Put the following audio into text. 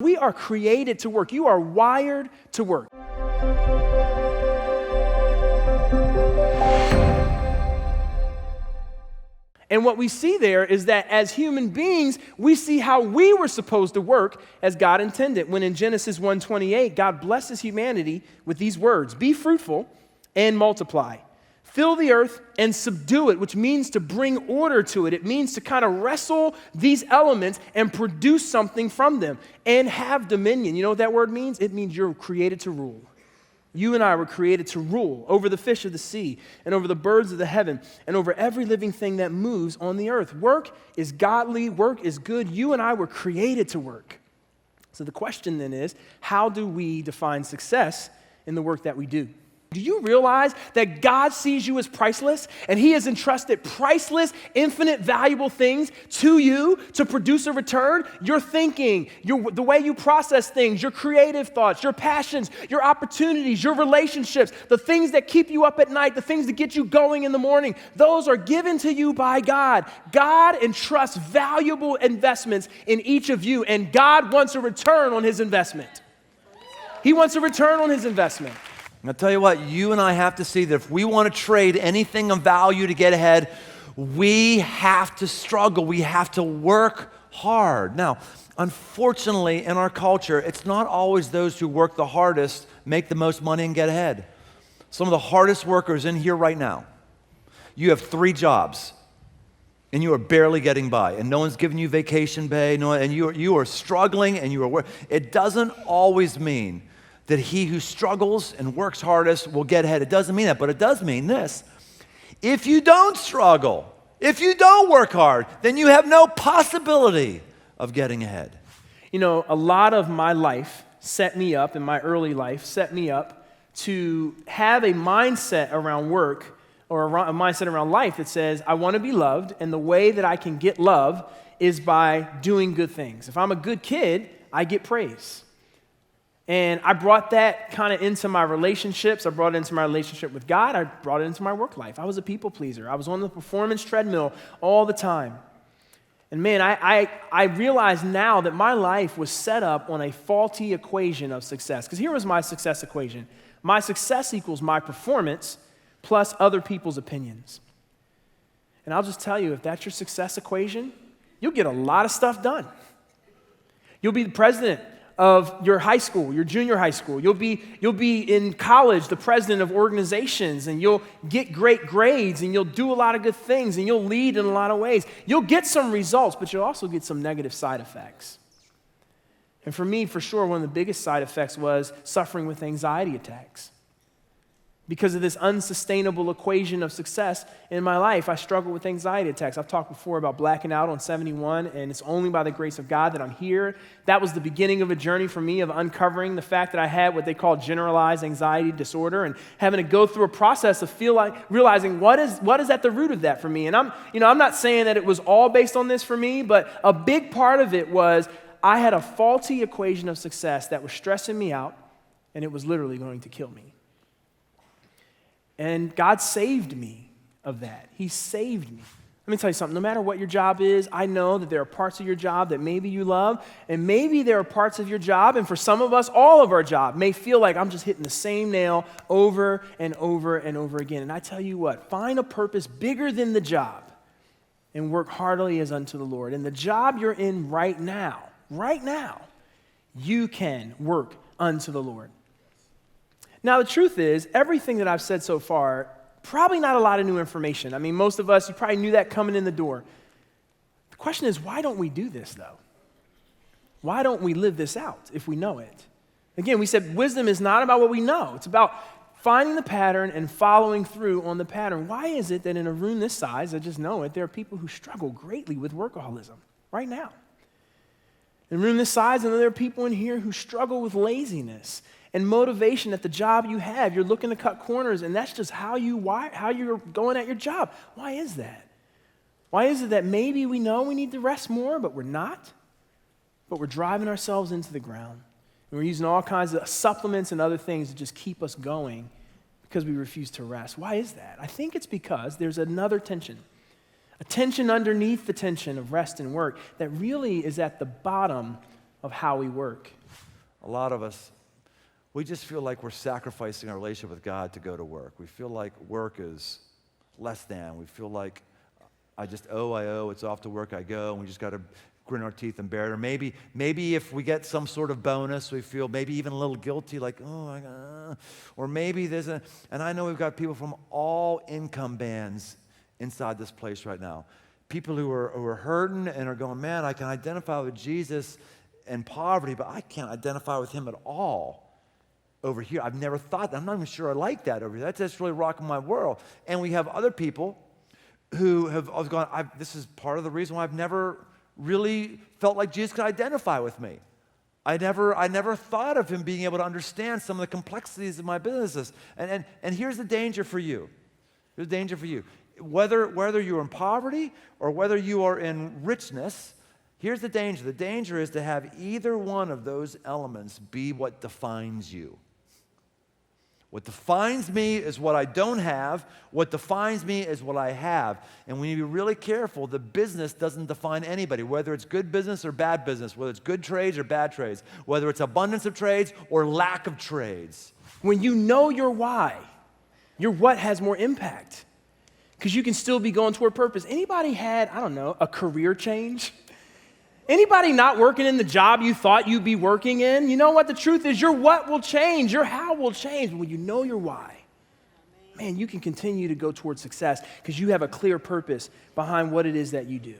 We are created to work. You are wired to work. And what we see there is that as human beings, we see how we were supposed to work as God intended. When in Genesis 1:28, God blesses humanity with these words, "Be fruitful and multiply. Fill the earth and subdue it," which means to bring order to it. It means to kind of wrestle these elements and produce something from them and have dominion. You know what that word means? It means you're created to rule. You and I were created to rule over the fish of the sea and over the birds of the heaven and over every living thing that moves on the earth. Work is godly. Work is good. You and I were created to work. So the question then is, how do we define success in the work that we do? Do you realize that God sees you as priceless and He has entrusted priceless, infinite, valuable things to you to produce a return? Your thinking, the way you process things, your creative thoughts, your passions, your opportunities, your relationships, the things that keep you up at night, the things that get you going in the morning, those are given to you by God. God entrusts valuable investments in each of you, and God wants a return on His investment. He wants a return on His investment. I'll tell you what, you and I have to see that if we want to trade anything of value to get ahead, we have to struggle. We have to work hard. Now, unfortunately, in our culture, it's not always those who work the hardest make the most money and get ahead. Some of the hardest workers in here right now, you have 3 jobs, and you are barely getting by, and no one's giving you vacation pay, and you are struggling, and it doesn't always mean that he who struggles and works hardest will get ahead. It doesn't mean that, but it does mean this. If you don't struggle, if you don't work hard, then you have no possibility of getting ahead. You know, a lot of my life set me up, in my early life, set me up to have a mindset around work or a mindset around life that says, I want to be loved, and the way that I can get love is by doing good things. If I'm a good kid, I get praise. And I brought that kind of into my relationships. I brought it into my relationship with God. I brought it into my work life. I was a people pleaser. I was on the performance treadmill all the time. And man, I realize now that my life was set up on a faulty equation of success. Because here was my success equation. My success equals my performance plus other people's opinions. And I'll just tell you, if that's your success equation, you'll get a lot of stuff done. You'll be the president of your high school, your junior high school. You'll be in college, the president of organizations, and you'll get great grades, and you'll do a lot of good things, and you'll lead in a lot of ways. You'll get some results, but you'll also get some negative side effects. And for me, for sure, one of the biggest side effects was suffering with anxiety attacks. Because of this unsustainable equation of success in my life, I struggle with anxiety attacks. I've talked before about blacking out on 71, and it's only by the grace of God that I'm here. That was the beginning of a journey for me of uncovering the fact that I had what they call generalized anxiety disorder, and having to go through a process of realizing what is at the root of that for me. And I'm not saying that it was all based on this for me, but a big part of it was I had a faulty equation of success that was stressing me out, and it was literally going to kill me. And God saved me of that. He saved me. Let me tell you something. No matter what your job is, I know that there are parts of your job that maybe you love, and maybe there are parts of your job, and for some of us, all of our job may feel like I'm just hitting the same nail over and over and over again. And I tell you what, find a purpose bigger than the job and work heartily as unto the Lord. And the job you're in right now, you can work unto the Lord. Now, the truth is, everything that I've said so far, probably not a lot of new information. I mean, most of us, you probably knew that coming in the door. The question is, why don't we do this, though? Why don't we live this out if we know it? Again, we said wisdom is not about what we know. It's about finding the pattern and following through on the pattern. Why is it that in a room this size, I just know it, there are people who struggle greatly with workaholism right now? In a room this size, and there are people in here who struggle with laziness and motivation at the job you have. You're looking to cut corners, and that's just how you're going at your job. Why is that? Why is it that maybe we know we need to rest more, but we're not? But we're driving ourselves into the ground. And we're using all kinds of supplements and other things to just keep us going because we refuse to rest. Why is that? I think it's because there's another tension. A tension underneath the tension of rest and work that really is at the bottom of how we work. A lot of us, we just feel like we're sacrificing our relationship with God to go to work. We feel like work is less than. We feel like I owe, it's off to work I go, and we just got to grin our teeth and bear it. Or maybe if we get some sort of bonus, we feel maybe even a little guilty, like, or maybe and I know we've got people from all income bands inside this place right now. People who are hurting and are going, man, I can identify with Jesus in poverty, but I can't identify with him at all over here. I've never thought that. I'm not even sure I like that over here. That's just really rocking my world. And we have other people who have gone, this is part of the reason why I've never really felt like Jesus could identify with me. I never thought of him being able to understand some of the complexities of my businesses. And here's the danger for you. Here's the danger for you. Whether you're in poverty or whether you are in richness, here's the danger. The danger is to have either one of those elements be what defines you. What defines me is what I don't have. What defines me is what I have. And we need to be really careful. The business doesn't define anybody, whether it's good business or bad business, whether it's good trades or bad trades, whether it's abundance of trades or lack of trades. When you know your why, your what has more impact. Because you can still be going toward purpose. Anybody had, a career change? Anybody not working in the job you thought you'd be working in? You know what? The truth is your what will change, your how will change. When you know your why, man, you can continue to go toward success because you have a clear purpose behind what it is that you do.